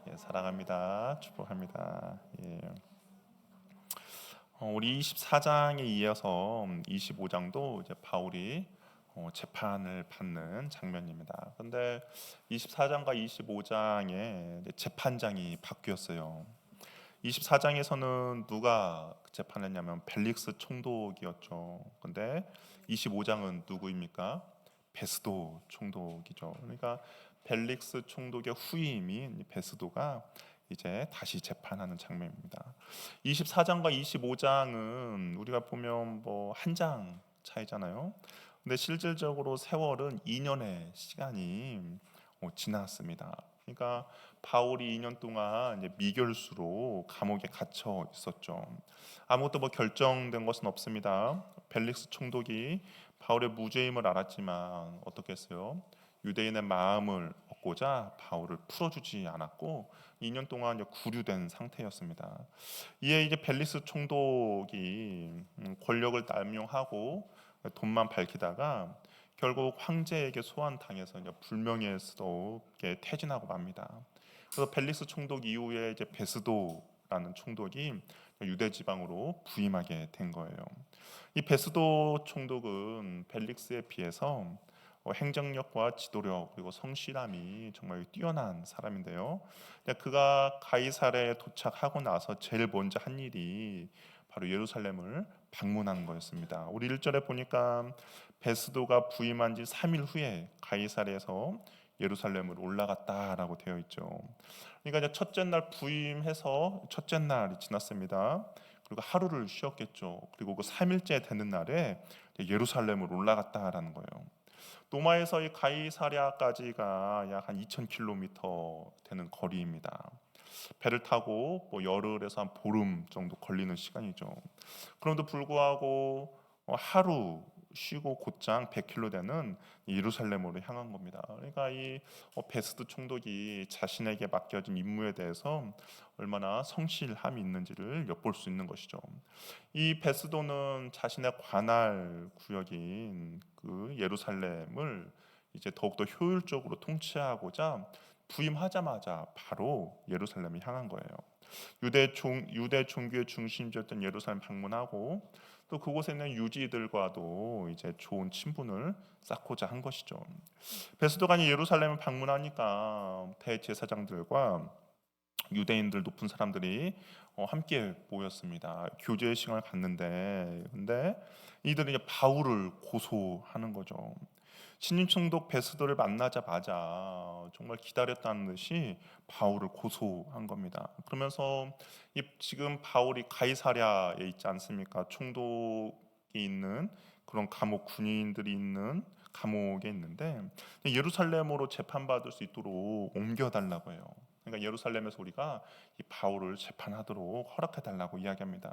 예, 사랑합니다. 축복합니다. 예. 우리 24장에 이어서 25장도 이제 바울이 재판을 받는 장면입니다. 그런데 24장과 25장에 재판장이 바뀌었어요. 24장에서는 누가 재판했냐면 벨릭스 총독이었죠. 근데 25장은 누구입니까? 베스도 총독이죠. 그러니까 벨릭스 총독의 후임인 베스도가 이제 다시 재판하는 장면입니다. 24장과 25장은 우리가 보면 뭐 한 장 차이잖아요. 근데 실질적으로 세월은 2년의 시간이 지났습니다. 그러니까 바울이 2년 동안 이제 미결수로 감옥에 갇혀 있었죠. 아무것도 뭐 결정된 것은 없습니다. 벨릭스 총독이 바울의 무죄임을 알았지만 어떻게 했어요? 유대인의 마음을 얻고자 바울을 풀어주지 않았고 2년 동안 이제 구류된 상태였습니다. 이에 이제 벨릭스 총독이 권력을 남용하고 돈만 밝히다가 결국 황제에게 소환당해서 이제 불명예스럽게 퇴진하고 맙니다. 그래서 벨릭스 총독 이후에 이제 베스도라는 총독이 유대 지방으로 부임하게 된 거예요. 이 베스도 총독은 벨릭스에 비해서 행정력과 지도력 그리고 성실함이 정말 뛰어난 사람인데요. 그가 가이사랴에 도착하고 나서 제일 먼저 한 일이 바로 예루살렘을 방문한 거였습니다. 우리 1절에 보니까 베스도가 부임한 지 3일 후에 가이사랴에서 예루살렘으로 올라갔다라고 되어 있죠. 그러니까 이제 첫째 날 부임해서 첫째 날이 지났습니다. 그리고 하루를 쉬었겠죠. 그리고 그 3일째 되는 날에 예루살렘으로 올라갔다라는 거예요. 로마에서 이 가이사랴까지가 약 한 2,000km 되는 거리입니다. 배를 타고 뭐 열흘에서 한 보름 정도 걸리는 시간이죠. 그럼에도 불구하고 하루 쉬고 곧장 100km 되는 예루살렘으로 향한 겁니다. 그러니까 이 베스도 총독이 자신에게 맡겨진 임무에 대해서 얼마나 성실함이 있는지를 엿볼 수 있는 것이죠. 이 베스도는 자신의 관할 구역인 그 예루살렘을 이제 더욱더 효율적으로 통치하고자 부임하자마자 바로 예루살렘을 향한 거예요. 유대 종교의 중심지였던 예루살렘 방문하고 또 그곳에 있는 유지들과도 이제 좋은 친분을 쌓고자 한 것이죠. 베스도가 예루살렘을 방문하니까 대제사장들과 유대인들 높은 사람들이 함께 모였습니다. 교제 시간을 갖는데 근데 이들은 이제 바울을 고소하는 거죠. 신임 총독 베스도를 만나자마자 정말 기다렸다는 듯이 바울을 고소한 겁니다. 그러면서 지금 바울이 가이사랴에 있지 않습니까? 총독이 있는 그런 감옥 군인들이 있는 감옥에 있는데 예루살렘으로 재판받을 수 있도록 옮겨달라고 해요. 그러니까 예루살렘에서 우리가 이 바울을 재판하도록 허락해 달라고 이야기합니다.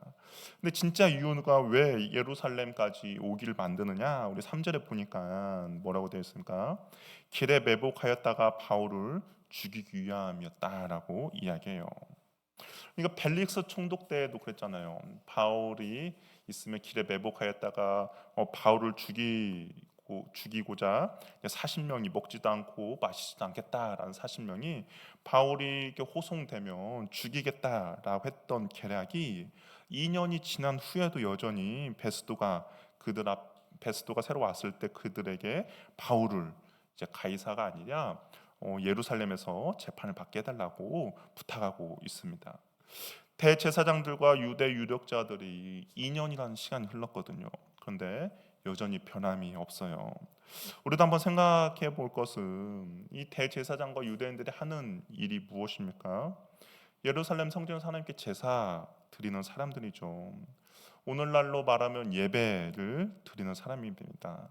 근데 진짜 이유가 왜 예루살렘까지 오기를 만드느냐? 우리 3절에 보니까 뭐라고 되어 있습니까? 길에 매복하였다가 바울을 죽이기 위함이었다라고 이야기해요. 그러니까 벨릭스 총독 때도 그랬잖아요. 바울이 있으면 길에 매복하였다가 바울을 죽이고자 40명이 먹지도 않고 마시지도 않겠다라는 40명이 바울이 호송되면 죽이겠다라고 했던 계략이 2년이 지난 후에도 여전히 베스도가 새로 왔을 때 그들에게 바울을 이제 가이사가 아니라 예루살렘에서 재판을 받게 해달라고 부탁하고 있습니다. 대제사장들과 유대 유력자들이 2년이라는 시간이 흘렀거든요. 그런데 여전히 변함이 없어요. 우리도 한번 생각해 볼 것은 이 대제사장과 유대인들이 하는 일이 무엇입니까? 예루살렘 성전에서 하나님께 제사 드리는 사람들이죠. 오늘날로 말하면 예배를 드리는 사람입니다.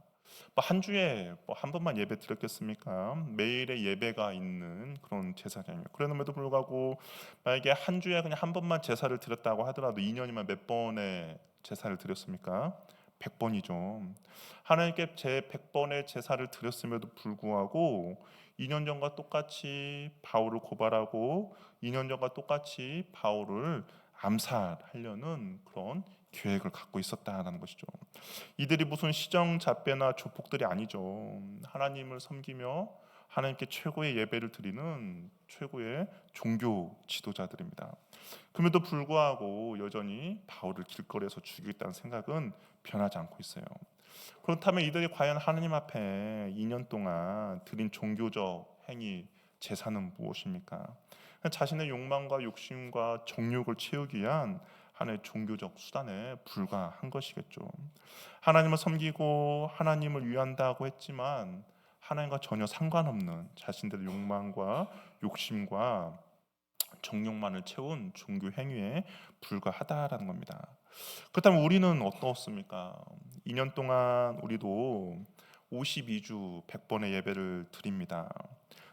한 주에 한 번만 예배 드렸겠습니까? 매일의 예배가 있는 그런 제사장이에요. 그럼에도 불구하고 만약에 한 주에 그냥 한 번만 제사를 드렸다고 하더라도 2년이면 몇 번의 제사를 드렸습니까? 100번이죠. 하나님께 제 100번의 제사를 드렸음에도 불구하고 2년 전과 똑같이 바울을 고발하고 2년 전과 똑같이 바울을 암살하려는 그런 계획을 갖고 있었다는 것이죠. 이들이 무슨 시정잡배나 조폭들이 아니죠. 하나님을 섬기며 하나님께 최고의 예배를 드리는 최고의 종교 지도자들입니다. 그럼에도 불구하고 여전히 바울을 길거리에서 죽이겠다는 생각은 변하지 않고 있어요. 그렇다면 이들이 과연 하나님 앞에 2년 동안 드린 종교적 행위, 제사는 무엇입니까? 자신의 욕망과 욕심과 정욕을 채우기 위한 하나의 종교적 수단에 불과한 것이겠죠. 하나님을 섬기고 하나님을 위한다고 했지만 하나님과 전혀 상관없는 자신들의 욕망과 욕심과 정욕만을 채운 종교 행위에 불과하다라는 겁니다. 그렇다면 우리는 어떻습니까? 2년 동안 우리도 52주 100번의 예배를 드립니다.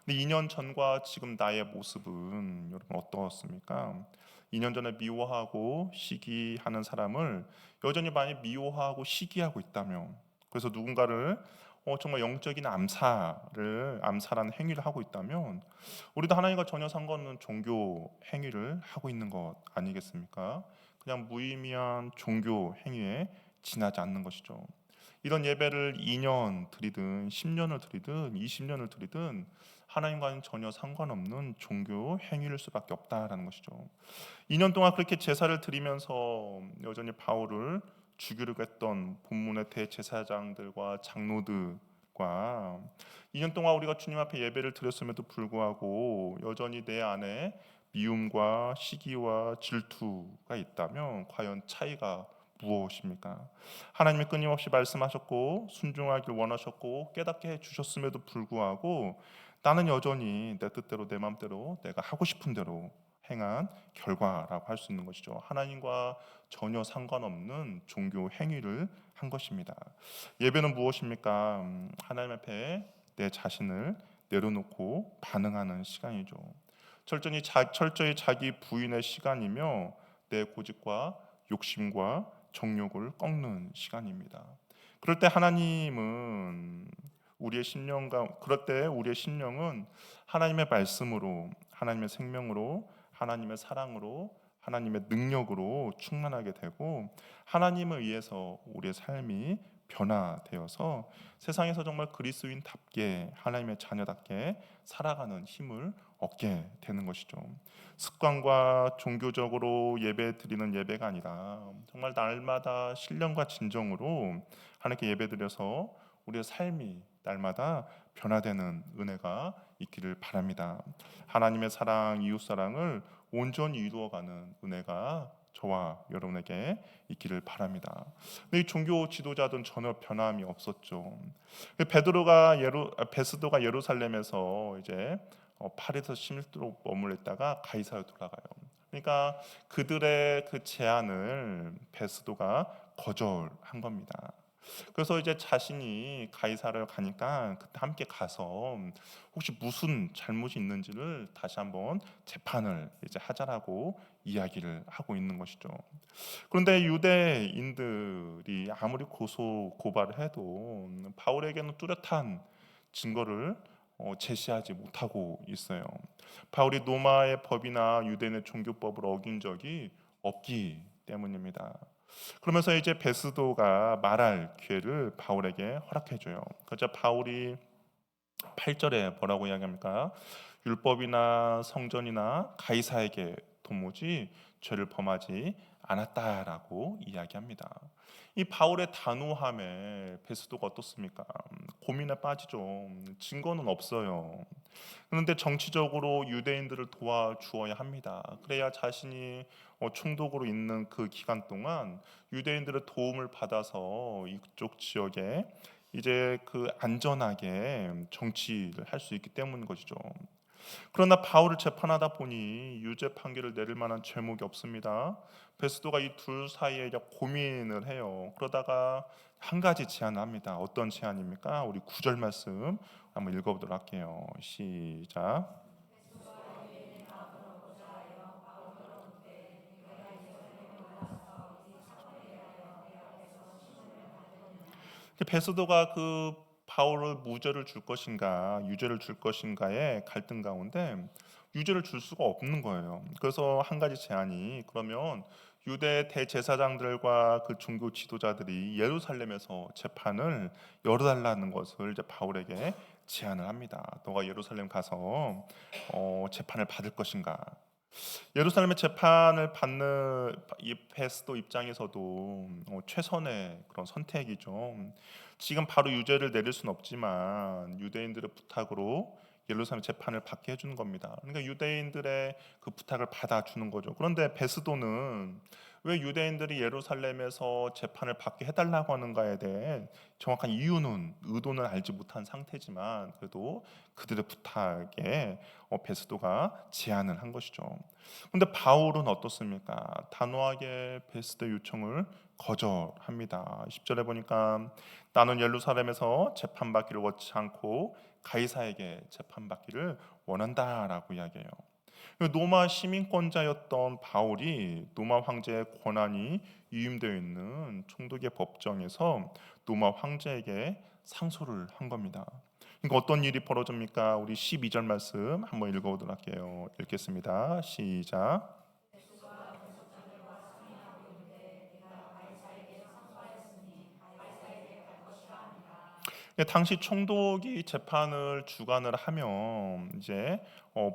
근데 2년 전과 지금 나의 모습은 여러분 어떻습니까? 2년 전에 미워하고 시기하는 사람을 여전히 많이 미워하고 시기하고 있다면, 그래서 누군가를 정말 영적인 암살하는 행위를 하고 있다면 우리도 하나님과 전혀 상관없는 종교 행위를 하고 있는 것 아니겠습니까? 그냥 무의미한 종교 행위에 지나지 않는 것이죠. 이런 예배를 2년 드리든 10년을 드리든 20년을 드리든 하나님과는 전혀 상관없는 종교 행위일 수밖에 없다라는 것이죠. 2년 동안 그렇게 제사를 드리면서 여전히 바울을 죽이려고 했던 본문의 대제사장들과 장로들과 2년 동안 우리가 주님 앞에 예배를 드렸음에도 불구하고 여전히 내 안에 미움과 시기와 질투가 있다면 과연 차이가 무엇입니까? 하나님이 끊임없이 말씀하셨고 순종하길 원하셨고 깨닫게 해주셨음에도 불구하고 나는 여전히 내 뜻대로 내 마음대로 내가 하고 싶은 대로 행한 결과라고 할 수 있는 것이죠. 하나님과 전혀 상관없는 종교 행위를 한 것입니다. 예배는 무엇입니까? 하나님 앞에 내 자신을 내려놓고 반응하는 시간이죠. 철저히 자기 부인의 시간이며 내 고집과 욕심과 정욕을 꺾는 시간입니다. 그럴 때 그럴 때 우리의 심령은 하나님의 말씀으로, 하나님의 생명으로, 하나님의 사랑으로, 하나님의 능력으로 충만하게 되고 하나님에 의해서 우리의 삶이 변화되어서 세상에서 정말 그리스도인답게 하나님의 자녀답게 살아가는 힘을 얻게 되는 것이죠. 습관과 종교적으로 예배 드리는 예배가 아니라 정말 날마다 신령과 진정으로 하나님께 예배드려서 우리의 삶이 날마다 변화되는 은혜가 있기를 바랍니다. 하나님의 사랑, 이웃 사랑을 온전히 이루어가는 은혜가 저와 여러분에게 있기를 바랍니다. 근데 이 종교 지도자들은 전혀 변함이 없었죠. 베스도가 예루살렘에서 이제 8에서 10일도록 머물렀다가 가이사로 돌아가요. 그러니까 그들의 그 제안을 베스도가 거절한 겁니다. 그래서 이제 자신이 가이사를 가니까 그때 함께 가서 혹시 무슨 잘못이 있는지를 다시 한번 재판을 이제 하자라고 이야기를 하고 있는 것이죠. 그런데 유대인들이 아무리 고발을 해도 바울에게는 뚜렷한 증거를 제시하지 못하고 있어요. 바울이 로마의 법이나 유대인의 종교법을 어긴 적이 없기 때문입니다. 그러면서 이제 베스도가 말할 기회를 바울에게 허락해 줘요. 그래서 바울이 8절에 뭐라고 이야기합니까? 율법이나 성전이나 가이사에게 도무지 죄를 범하지 않았다라고 이야기합니다. 이 바울의 단호함에 베스도가 어떻습니까? 고민에 빠지죠. 증거는 없어요. 그런데 정치적으로 유대인들을 도와주어야 합니다. 그래야 자신이 총독으로 있는 그 기간 동안 유대인들의 도움을 받아서 이쪽 지역에 이제 그 안전하게 정치를 할 수 있기 때문인 것이죠. 그러나 바울을 재판하다 보니 유죄 판결을 내릴 만한 죄목이 없습니다. 베스도가 이 둘 사이에 고민을 해요. 그러다가 한 가지 제안을 합니다. 어떤 제안입니까? 우리 9절 말씀 한번 읽어보도록 할게요. 시작. 베스도가 그 바울을 무죄를 줄 것인가 유죄를 줄 것인가의 갈등 가운데 유죄를 줄 수가 없는 거예요. 그래서 한 가지 제안이, 그러면 유대 대제사장들과 그 종교 지도자들이 예루살렘에서 재판을 열어달라는 것을 이제 바울에게 제안을 합니다. 너가 예루살렘 가서 재판을 받을 것인가? 예루살렘의 재판을 받는 이 베스도 입장에서도 최선의 그런 선택이죠. 지금 바로 유죄를 내릴 수는 없지만 유대인들의 부탁으로 예루살렘 재판을 받게 해주는 겁니다. 그러니까 유대인들의 그 부탁을 받아주는 거죠. 그런데 베스도는 왜 유대인들이 예루살렘에서 재판을 받게 해달라고 하는가에 대해 정확한 의도는 알지 못한 상태지만 그래도 그들의 부탁에 베스도가 제안을 한 것이죠. 그런데 바울은 어떻습니까? 단호하게 베스도의 요청을 거절합니다. 10절에 보니까 나는 예루살렘에서 재판받기를 원치 않고 가이사에게 재판받기를 원한다라고 이야기해요. 노마 시민권자였던 바울이 노마 황제의 권한이 위임되어 있는 총독의 법정에서 노마 황제에게 상소를 한 겁니다. 그러니까 어떤 일이 벌어집니까? 우리 12절 말씀 한번 읽어보도록 할게요. 읽겠습니다. 시작. 당시 총독이 재판을 주관을 하면 이제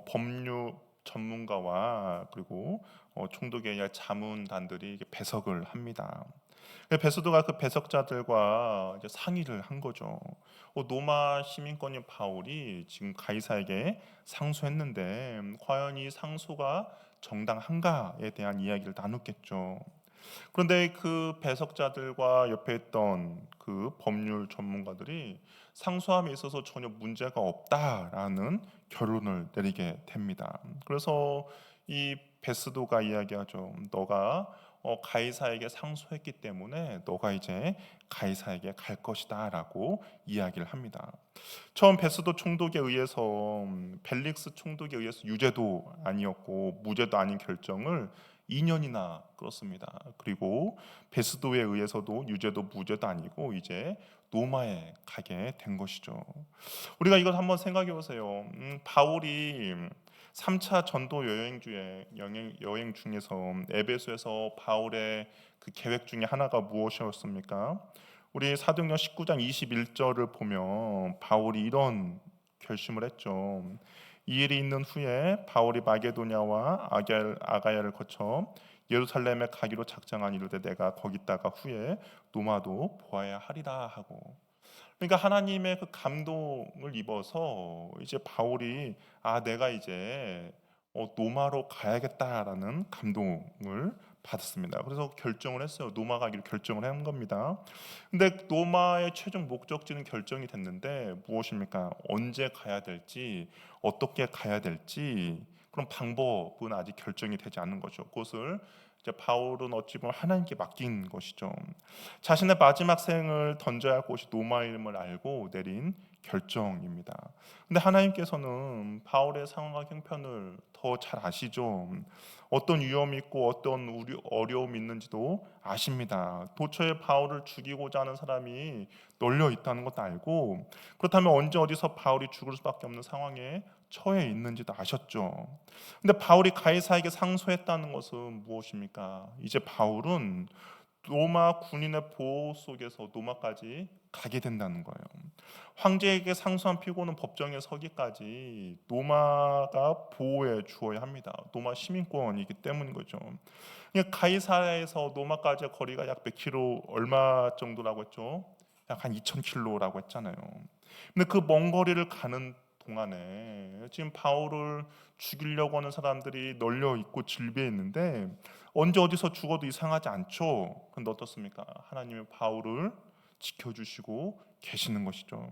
법률 전문가와 그리고 총독의 자문단들이 배석을 합니다. 베스도가 그 배석자들과 이제 상의를 한 거죠. 노마 시민권인 바울이 지금 가이사에게 상소했는데 과연 이 상소가 정당한가에 대한 이야기를 나눴겠죠. 그런데 그 배석자들과 옆에 있던 그 법률 전문가들이 상소함에 있어서 전혀 문제가 없다라는 결론을 내리게 됩니다. 그래서 이 베스도가 이야기하죠. 너가 가이사에게 상소했기 때문에 너가 이제 가이사에게 갈 것이다라고 이야기를 합니다. 처음 베스도 총독에 의해서 벨릭스 총독에 의해서 유죄도 아니었고 무죄도 아닌 결정을 2년이나 끌었습니다. 그리고 베스도에 의해서도 유죄도 무죄도 아니고 이제 로마에 가게 된 것이죠. 우리가 이걸 한번 생각해 보세요. 바울이 3차 전도 여행 중에서 에베소에서 바울의 그 계획 중에 하나가 무엇이었습니까? 우리 사도행전 19장 21절을 보면 바울이 이런 결심을 했죠. 이 일이 있는 후에 바울이 마게도냐와 아가야를 거쳐 예루살렘에 가기로 작정한 이르되 내가 거기다가 후에 노마도 보아야 하리라 하고, 그러니까 하나님의 그 감동을 입어서 이제 바울이 내가 이제 노마로 가야겠다라는 감동을 받았습니다. 그래서 결정을 했어요. 노마 가기로 결정을 한 겁니다. 근데 노마의 최종 목적지는 결정이 됐는데 무엇입니까? 언제 가야 될지, 어떻게 가야 될지 그런 방법은 아직 결정이 되지 않은 거죠. 그것을 이제 바울은 어찌 보면 하나님께 맡긴 것이죠. 자신의 마지막 생을 던져야 할 곳이 노마임을 알고 내린 결정입니다. 근데 하나님께서는 바울의 상황과 형편을 더 잘 아시죠. 어떤 위험이 있고 어떤 어려움이 있는지도 아십니다. 도처에 바울을 죽이고자 하는 사람이 널려 있다는 것도 알고, 그렇다면 언제 어디서 바울이 죽을 수밖에 없는 상황에 처해 있는지도 아셨죠. 근데 바울이 가이사에게 상소했다는 것은 무엇입니까? 이제 바울은 로마 군인의 보호 속에서 로마까지 가게 된다는 거예요. 황제에게 상소한 피고는 법정에 서기까지 로마가 보호해 주어야 합니다. 로마 시민권이기 때문인 거죠. 그러니까 가이사에서 로마까지의 거리가 약 100km 얼마 정도라고 했죠? 약 한 2000km라고 했잖아요. 근데 그 먼 거리를 가는 동안에 지금 바울을 죽이려고 하는 사람들이 널려 있고 질비해 있는데 언제 어디서 죽어도 이상하지 않죠. 그런데 어떻습니까? 하나님의 바울을 지켜주시고 계시는 것이죠.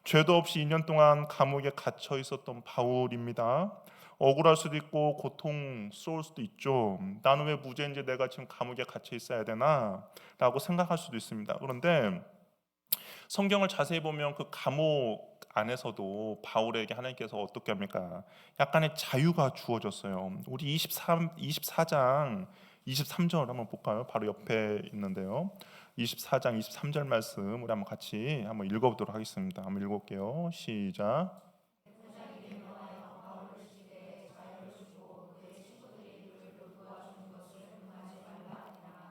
죄도 없이 2년 동안 감옥에 갇혀 있었던 바울입니다. 억울할 수도 있고 고통스러울 수도 있죠. 나는 왜 무죄인지 내가 지금 감옥에 갇혀 있어야 되나? 라고 생각할 수도 있습니다. 그런데 성경을 자세히 보면 그 감옥 안에서도 바울에게 하나님께서 어떻게 합니까? 약간의 자유가 주어졌어요. 우리 24장 23절 한번 볼까요? 바로 옆에 있는데요. 24장 23절 말씀 우리 한번 같이 한번 읽어보도록 하겠습니다. 한번 읽어볼게요. 시작.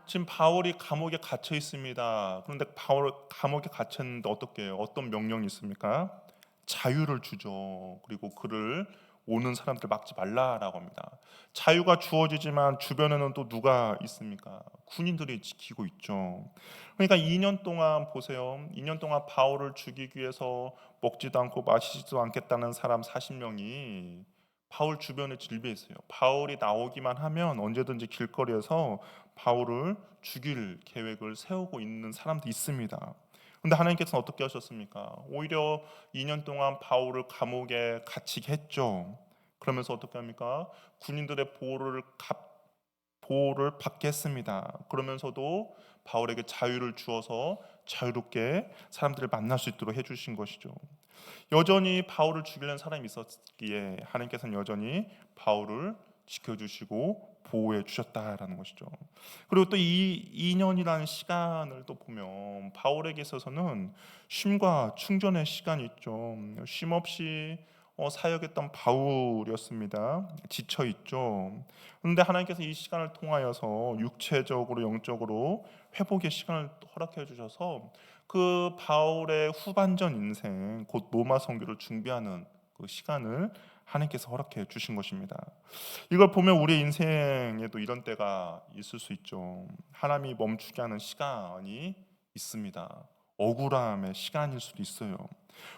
지금 바울이 감옥에 갇혀 있습니다. 그런데 바울 감옥에 갇혔는데 어떻게 해요? 어떤 명령이 있습니까? 자유를 주죠. 그리고 그를 오는 사람들 막지 말라라고 합니다. 자유가 주어지지만 주변에는 또 누가 있습니까? 군인들이 지키고 있죠. 그러니까 2년 동안 보세요. 2년 동안 바울을 죽이기 위해서 먹지도 않고 마시지도 않겠다는 사람 40명이 바울 주변에 질비했어요. 바울이 나오기만 하면 언제든지 길거리에서 바울을 죽일 계획을 세우고 있는 사람도 있습니다. 근데 하나님께서는 어떻게 하셨습니까? 오히려 2년 동안 바울을 감옥에 갇히게 했죠. 그러면서 어떻게 합니까? 군인들의 보호를 받게 했습니다. 그러면서도 바울에게 자유를 주어서 자유롭게 사람들을 만날 수 있도록 해주신 것이죠. 여전히 바울을 죽이려는 사람이 있었기에 하나님께서는 여전히 바울을 지켜주시고 보호해 주셨다라는 것이죠. 그리고 또 이 2년이라는 시간을 또 보면 바울에게 있어서는 쉼과 충전의 시간이 있죠. 쉼 없이 사역했던 바울이었습니다. 지쳐 있죠. 그런데 하나님께서 이 시간을 통하여서 육체적으로 영적으로 회복의 시간을 허락해 주셔서 그 바울의 후반전 인생 곧 로마 선교를 준비하는 그 시간을 하나님께서 허락해 주신 것입니다. 이걸 보면 우리 인생에도 이런 때가 있을 수 있죠. 하나님이 멈추게 하는 시간이 있습니다. 억울함의 시간일 수도 있어요.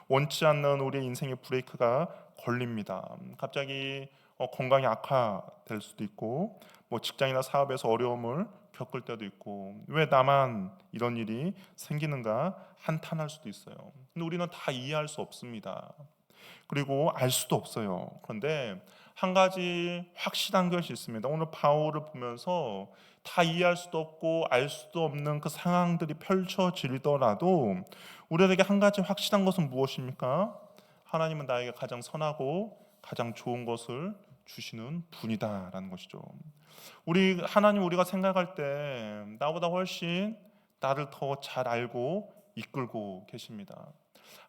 원치 않는 우리의 인생의 브레이크가 걸립니다. 갑자기 건강이 악화될 수도 있고, 뭐 직장이나 사업에서 어려움을 겪을 때도 있고, 왜 나만 이런 일이 생기는가 한탄할 수도 있어요. 근데 우리는 다 이해할 수 없습니다. 그리고 알 수도 없어요. 그런데 한 가지 확실한 것이 있습니다. 오늘 바울을 보면서 다 이해할 수도 없고 알 수도 없는 그 상황들이 펼쳐지더라도 우리에게 한 가지 확실한 것은 무엇입니까? 하나님은 나에게 가장 선하고 가장 좋은 것을 주시는 분이다라는 것이죠. 하나님 우리가 생각할 때 나보다 훨씬 나를 더 잘 알고 이끌고 계십니다.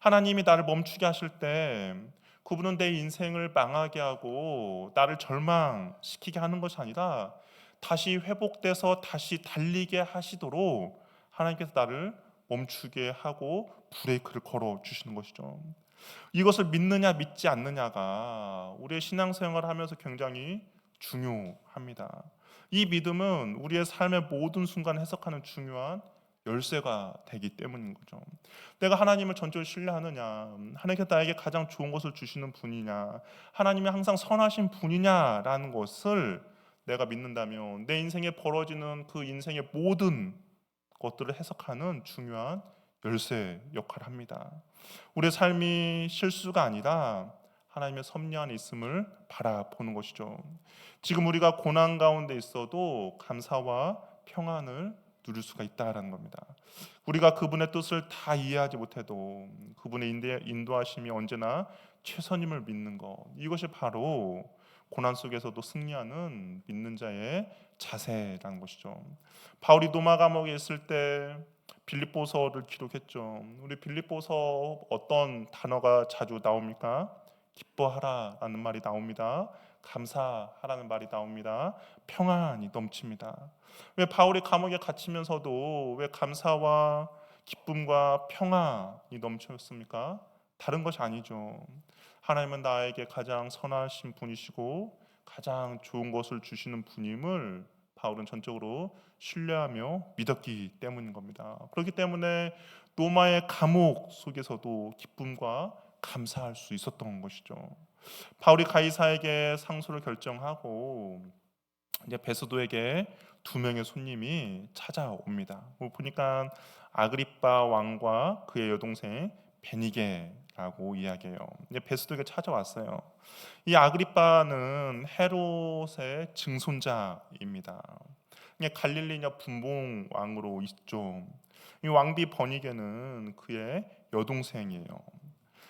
하나님이 나를 멈추게 하실 때 그분은 내 인생을 망하게 하고 나를 절망시키게 하는 것이 아니라 다시 회복돼서 다시 달리게 하시도록 하나님께서 나를 멈추게 하고 브레이크를 걸어 주시는 것이죠. 이것을 믿느냐 믿지 않느냐가 우리의 신앙생활을 하면서 굉장히 중요합니다. 이 믿음은 우리의 삶의 모든 순간을 해석하는 중요한 열쇠가 되기 때문인 거죠. 내가 하나님을 전적으로 신뢰하느냐, 하나님께서 나에게 가장 좋은 것을 주시는 분이냐, 하나님이 항상 선하신 분이냐라는 것을 내가 믿는다면 내 인생에 벌어지는 그 인생의 모든 것들을 해석하는 중요한 열쇠 역할을 합니다. 우리의 삶이 실수가 아니라 하나님의 섭리 안에 있음을 바라보는 것이죠. 지금 우리가 고난 가운데 있어도 감사와 평안을 누릴 수가 있다라는 겁니다. 우리가 그분의 뜻을 다 이해하지 못해도 그분의 인도하심이 언제나 최선임을 믿는 것, 이것이 바로 고난 속에서도 승리하는 믿는 자의 자세라는 것이죠. 바울이 로마 감옥에 있을 때 빌립보서를 기록했죠. 우리 빌립보서 어떤 단어가 자주 나옵니까? 기뻐하라라는 말이 나옵니다. 감사하라는 말이 나옵니다. 평안이 넘칩니다. 왜 바울이 감옥에 갇히면서도 왜 감사와 기쁨과 평안이 넘쳤습니까? 다른 것이 아니죠. 하나님은 나에게 가장 선하신 분이시고 가장 좋은 것을 주시는 분임을 바울은 전적으로 신뢰하며 믿었기 때문인 겁니다. 그렇기 때문에 로마의 감옥 속에서도 기쁨과 감사할 수 있었던 것이죠. 바울이 가이사에게 상소를 결정하고 이제 베스도에게 두 명의 손님이 찾아옵니다. 보니까 아그리빠 왕과 그의 여동생 베니게라고 이야기해요. 이제 베스도에게 찾아왔어요. 이 아그리빠는 헤롯의 증손자입니다. 갈릴리냐 분봉 왕으로 있죠. 이 왕비 버니게는 그의 여동생이에요.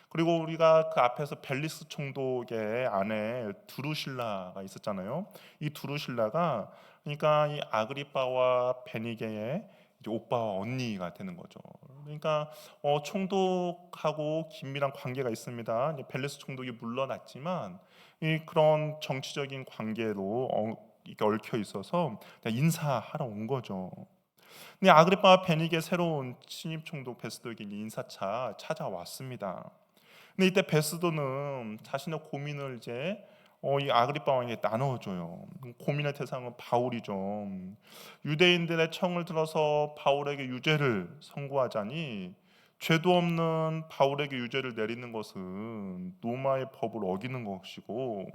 그리고 우리가 그 앞에서 벨리스 총독의 아내 두루실라가 있었잖아요. 이 두루실라가 그러니까 이 아그리빠와 베니게의 이제 오빠와 언니가 되는 거죠. 그러니까 총독하고 긴밀한 관계가 있습니다. 이제 벨리스 총독이 물러났지만 이 그런 정치적인 관계로 이렇게 얽혀 있어서 인사하러 온 거죠. 근데 아그리빠와 베니게 새로운 신임 총독 베스도에게 인사차 찾아왔습니다. 근데 이때 베스도는 자신의 고민을 이제 이 아그리파 왕에게 나눠줘요. 고민의 대상은 바울이죠. 유대인들의 청을 들어서 바울에게 유죄를 선고하자니 죄도 없는 바울에게 유죄를 내리는 것은 로마의 법을 어기는 것이고,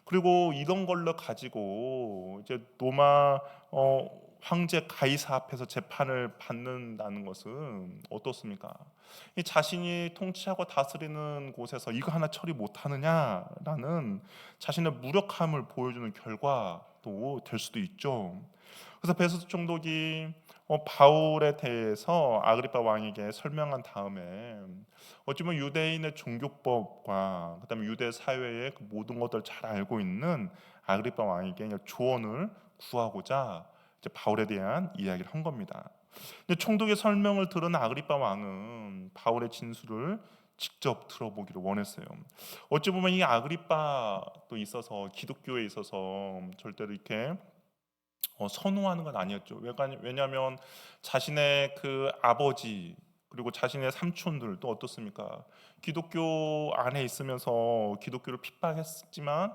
그리고 이런 걸로 가지고 이제 로마 황제 가이사 앞에서 재판을 받는다는 것은 어떻습니까? 이 자신이 통치하고 다스리는 곳에서 이거 하나 처리 못하느냐라는 자신의 무력함을 보여주는 결과도 될 수도 있죠. 그래서 베스도 총독이 바울에 대해서 아그리파 왕에게 설명한 다음에 어찌 보면 유대인의 종교법과 그다음에 유대 사회의 그 모든 것들을 잘 알고 있는 아그리파 왕에게 조언을 구하고자 이제 바울에 대한 이야기를 한 겁니다. 근데 총독의 설명을 들은 아그리파 왕은 바울의 진술을 직접 들어보기를 원했어요. 어찌 보면 이 아그리파도 있어서 기독교에 있어서 절대로 이렇게 선호하는 건 아니었죠. 왜냐하면 자신의 그 아버지 그리고 자신의 삼촌들도 어떻습니까? 기독교 안에 있으면서 기독교를 핍박했지만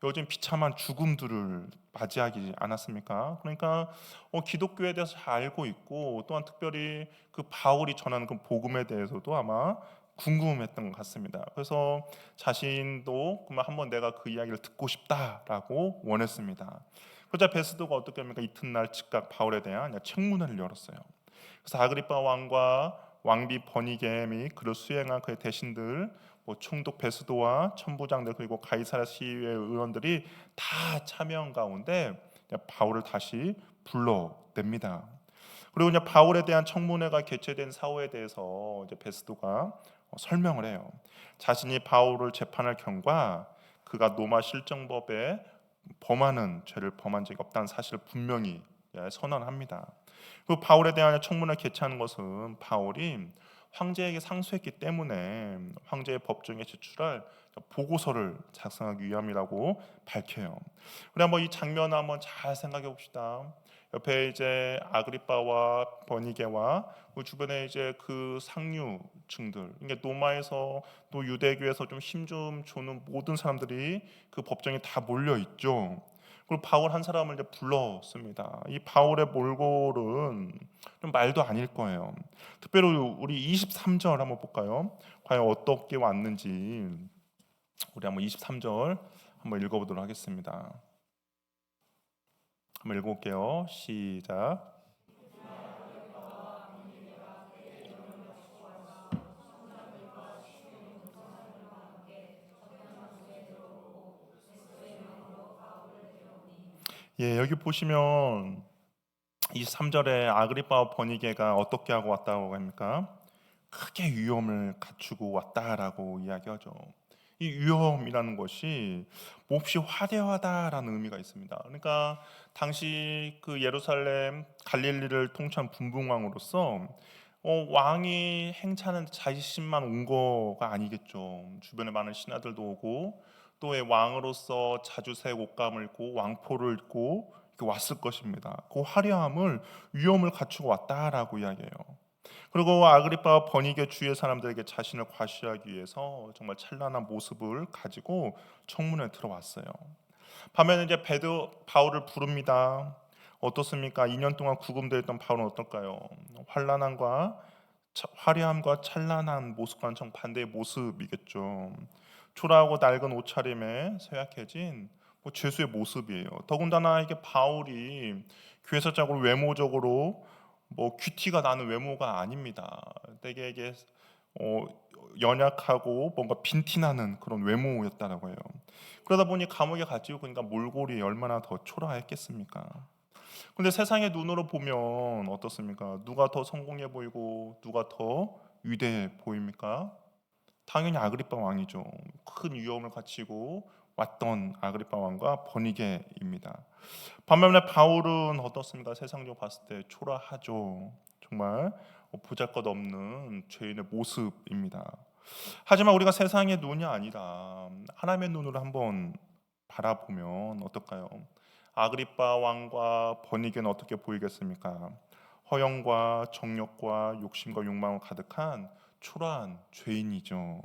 요즘 비참한 죽음들을 맞이하지 않았습니까? 그러니까 기독교에 대해서 잘 알고 있고 또한 특별히 그 바울이 전하는 그 복음에 대해서도 아마 궁금했던 것 같습니다. 그래서 자신도 그러면 한번 내가 그 이야기를 듣고 싶다라고 원했습니다. 그러자 베스도가 어떻게 합니까? 이튿날 즉각 바울에 대한 청문회를 열었어요. 그래서 아그리파 왕과 왕비 버니게 및 그를 수행한 그의 대신들, 총독 베스도와 천부장들 그리고 가이사랴 시의회 의원들이 다 참여한 가운데 바울을 다시 불러냅니다. 그리고 이제 바울에 대한 청문회가 개최된 사후에 대해서 이제 베스도가 설명을 해요. 자신이 바울을 재판할 경과 그가 로마 실정법에 범하는 죄를 범한 적이 없다는 사실을 분명히 선언합니다. 그 바울에 대한 청문을 개최하는 것은 바울이 황제에게 상소했기 때문에 황제의 법정에 제출할 보고서를 작성하기 위함이라고 밝혀요. 우리 한번 이 장면을 한번 잘 생각해 봅시다. 옆에 이제 아그리빠와 버니게와 그 주변에 이제 그 상류층들, 이게 로마에서 또 유대교에서 좀 힘 좀 주는 모든 사람들이 그 법정에 다 몰려 있죠. 그리고 바울 한 사람을 이제 불렀습니다. 이 바울의 몰골은 좀 말도 아닐 거예요. 특별히 우리 23절 한번 볼까요? 과연 어떻게 왔는지 우리 한번 23절 한번 읽어보도록 하겠습니다. 한번 읽어볼게요. 시작. 예, 여기 보시면 23절에 아그리빠와 버니게가 어떻게 하고 왔다고 합니까? 크게 위험을 갖추고 왔다라고 이야기하죠. 이 위험이라는 것이 몹시 화려하다라는 의미가 있습니다. 그러니까 당시 그 예루살렘 갈릴리를 통치한 분봉왕으로서 왕이 행차는 자신만 온 거가 아니겠죠. 주변에 많은 신하들도 오고 또 왕으로서 자주색 옷감을 입고 왕포를 입고 이렇게 왔을 것입니다. 그 화려함을 위험을 갖추고 왔다라고 이야기해요. 그리고 아그리빠와 버니게 주의 사람들에게 자신을 과시하기 위해서 정말 찬란한 모습을 가지고 청문회에 들어왔어요. 밤에는 이제 바울을 부릅니다. 어떻습니까? 2년 동안 구금되어 있던 바울은 어떨까요? 환란함과 화려함과 찬란한 모습과는 정반대의 모습이겠죠. 초라하고 낡은 옷차림에 쇠약해진 죄수의 모습이에요. 더군다나 이게 바울이 괴사적으로 외모적으로 큐티가 나는 외모가 아닙니다. 되게 이게 어, 연약하고 뭔가 빈티나는 그런 외모였다라고 해요. 그러다 보니 감옥에 갇히고 그러니까 몰골이 얼마나 더 초라했겠습니까? 근데 세상의 눈으로 보면 어떻습니까? 누가 더 성공해 보이고 누가 더 위대해 보입니까? 당연히 아그리빠 왕이죠. 큰 위험을 갖추고 왔던 아그리빠 왕과 버니게입니다. 반면에 바울은 어떻습니까? 세상적으로 봤을 때 초라하죠. 정말 보잘것없는 죄인의 모습입니다. 하지만 우리가 세상의 눈이 아니라 하나님의 눈으로 한번 바라보면 어떨까요? 아그리빠 왕과 버니게는 어떻게 보이겠습니까? 허영과 정욕과 욕심과 욕망을 가득한 초라한 죄인이죠.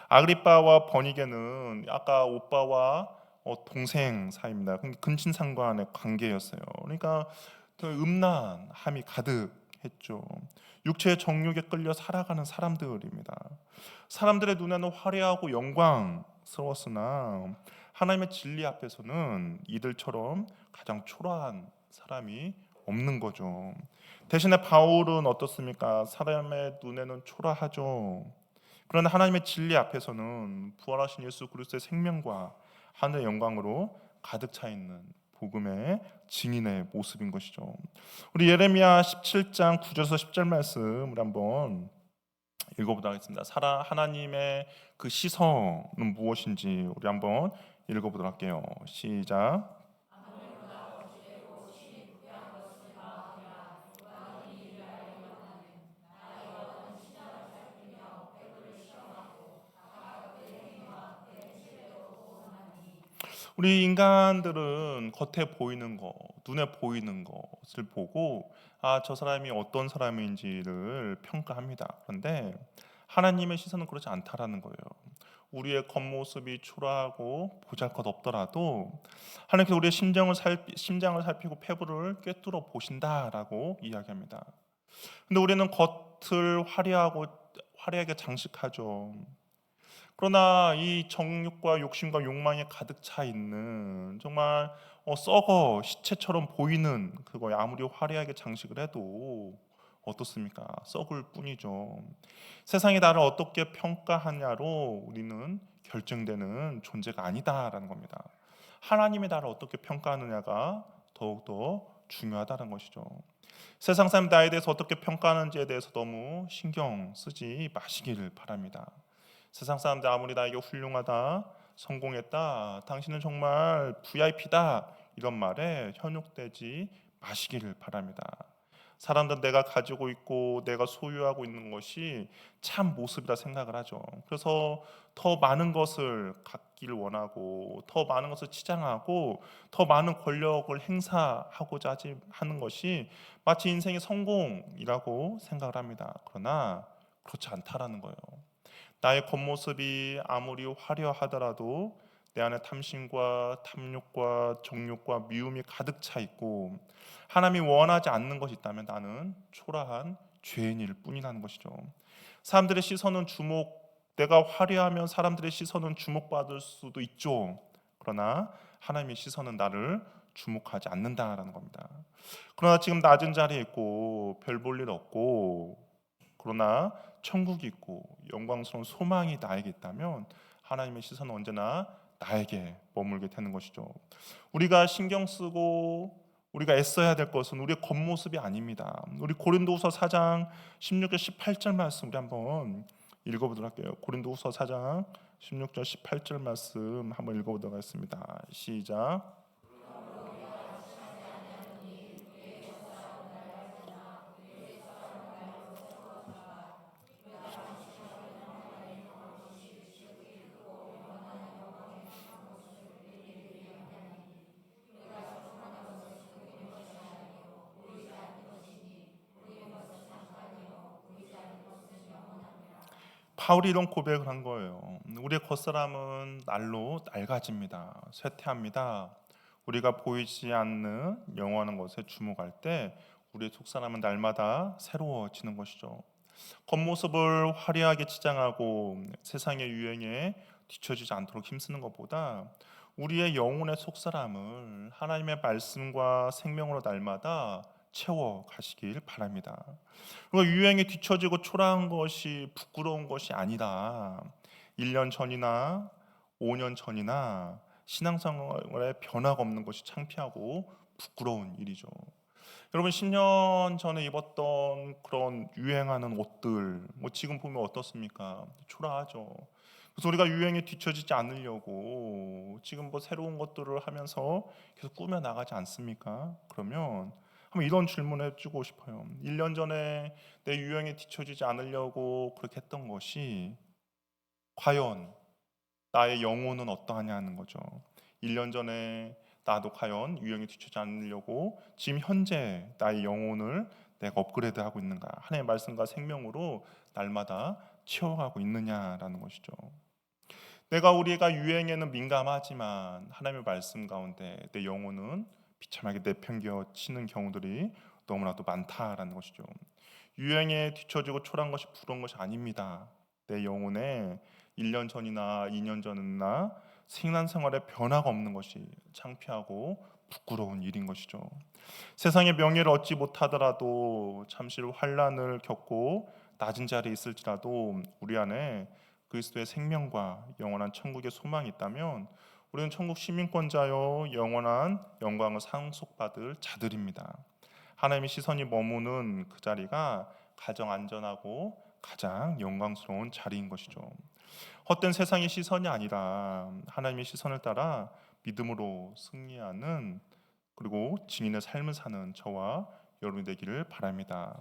아그리빠와 버니게는 아까 오빠와 동생 사이입니다. 근친상간의 관계였어요. 그러니까 그 음란함이 가득했죠. 육체의 정욕에 끌려 살아가는 사람들입니다. 사람들의 눈에는 화려하고 영광스러웠으나 하나님의 진리 앞에서는 이들처럼 가장 초라한 사람이 없는 거죠. 대신에 바울은 어떻습니까? 사람의 눈에는 초라하죠. 그러나 하나님의 진리 앞에서는 부활하신 예수 그리스도의 생명과 하늘의 영광으로 가득 차 있는 복음의 증인의 모습인 것이죠. 우리 예레미야 17장 9절에서 10절 말씀을 한번 읽어보도록 하겠습니다. 하나님의 그 시선은 무엇인지 우리 한번 읽어보도록 할게요. 시작. 우리 인간들은 겉에 보이는 거, 눈에 보이는 것을 보고 저 사람이 어떤 사람인지를 평가합니다. 그런데 하나님의 시선은 그렇지 않다라는 거예요. 우리의 겉모습이 초라하고 보잘것없더라도 하나님께서 우리의 심장을 살피고 폐부를 꿰뚫어 보신다라고 이야기합니다. 근데 우리는 겉을 화려하게 장식하죠. 그러나 이 정욕과 욕심과 욕망에 가득 차 있는 정말 썩어 시체처럼 보이는 그거에 아무리 화려하게 장식을 해도 어떻습니까? 썩을 뿐이죠. 세상이 나를 어떻게 평가하냐로 우리는 결정되는 존재가 아니다라는 겁니다. 하나님이 나를 어떻게 평가하느냐가 더욱더 중요하다는 것이죠. 세상 사람 나에 대해서 어떻게 평가하는지에 대해서 너무 신경 쓰지 마시기를 바랍니다. 세상 사람들 아무리 나에게 훌륭하다, 성공했다, 당신은 정말 VIP다 이런 말에 현혹되지 마시기를 바랍니다. 사람들은 내가 가지고 있고 내가 소유하고 있는 것이 참 모습이라 생각을 하죠. 그래서 더 많은 것을 갖기를 원하고 더 많은 것을 치장하고 더 많은 권력을 행사하고자 하는 것이 마치 인생의 성공이라고 생각을 합니다. 그러나 그렇지 않다라는 거예요. 나의 겉모습이 아무리 화려하더라도 내 안에 탐심과 탐욕과 정욕과 미움이 가득 차 있고 하나님이 원하지 않는 것이 있다면 나는 초라한 죄인일 뿐이라는 것이죠. 사람들의 시선은 내가 화려하면 사람들의 시선은 주목받을 수도 있죠. 그러나 하나님의 시선은 나를 주목하지 않는다라는 겁니다. 그러나 지금 낮은 자리에 있고 별 볼 일 없고 그러나 천국이 있고 영광스러운 소망이 나에게 있다면 하나님의 시선은 언제나 나에게 머물게 되는 것이죠. 우리가 신경 쓰고 우리가 애써야 될 것은 우리의 겉모습이 아닙니다. 우리 고린도후서 4장 16절 18절 말씀 우리 한번 읽어보도록 할게요. 고린도후서 4장 16절 18절 말씀 한번 읽어보도록 하겠습니다. 시작. 바울이 이런 고백을 한 거예요. 우리의 겉사람은 날로 낡아집니다. 쇠퇴합니다. 우리가 보이지 않는 영원한 것에 주목할 때 우리의 속사람은 날마다 새로워지는 것이죠. 겉모습을 화려하게 치장하고 세상의 유행에 뒤처지지 않도록 힘쓰는 것보다 우리의 영혼의 속사람을 하나님의 말씀과 생명으로 날마다 채워 가시길 바랍니다. 그리고 유행에 뒤처지고 초라한 것이 부끄러운 것이 아니다. 1년 전이나 5년 전이나 신앙생활에 변화가 없는 것이 창피하고 부끄러운 일이죠. 여러분 10년 전에 입었던 그런 유행하는 옷들 지금 보면 어떻습니까? 초라하죠. 그래서 우리가 유행에 뒤처지지 않으려고 지금 새로운 것들을 하면서 계속 꾸며 나가지 않습니까? 그러면 한번 이런 질문을 해주고 싶어요. 1년 전에 내 유행에 뒤처지지 않으려고 그렇게 했던 것이 과연 나의 영혼은 어떠하냐는 거죠. 1년 전에 나도 과연 유행에 뒤처지지 않으려고 지금 현재 나의 영혼을 내가 업그레이드하고 있는가? 하나님의 말씀과 생명으로 날마다 채워가고 있느냐라는 것이죠. 우리가 유행에는 민감하지만 하나님의 말씀 가운데 내 영혼은 비참하게 내팽개치는 경우들이 너무나도 많다라는 것이죠. 유행에 뒤처지고 초라한 것이 부러운 것이 아닙니다. 내 영혼에 1년 전이나 2년 전이나 신앙생활에 변화가 없는 것이 창피하고 부끄러운 일인 것이죠. 세상의 명예를 얻지 못하더라도 잠시 환난을 겪고 낮은 자리에 있을지라도 우리 안에 그리스도의 생명과 영원한 천국의 소망이 있다면 우리는 천국 시민권자요 영원한 영광을 상속받을 자들입니다. 하나님의 시선이 머무는 그 자리가 가장 안전하고 가장 영광스러운 자리인 것이죠. 헛된 세상의 시선이 아니라 하나님의 시선을 따라 믿음으로 승리하는, 그리고 증인의 삶을 사는 저와 여러분이 되기를 바랍니다.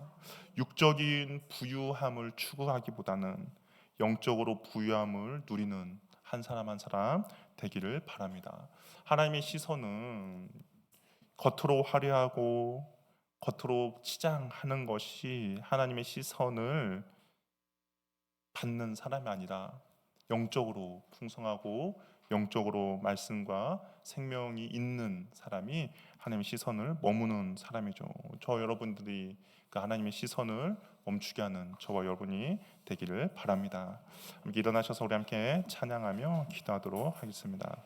육적인 부유함을 추구하기보다는 영적으로 부유함을 누리는 한 사람 한 사람 되기를 바랍니다. 하나님의 시선은 겉으로 화려하고 겉으로 치장하는 것이 하나님의 시선을 받는 사람이 아니라 영적으로 풍성하고 영적으로 말씀과 생명이 있는 사람이 하나님의 시선을 머무는 사람이죠. 저 여러분들이 그 하나님의 시선을 멈추게 하는 저와 여러분이 되기를 바랍니다. 함께 일어나셔서 우리 함께 찬양하며 기도하도록 하겠습니다.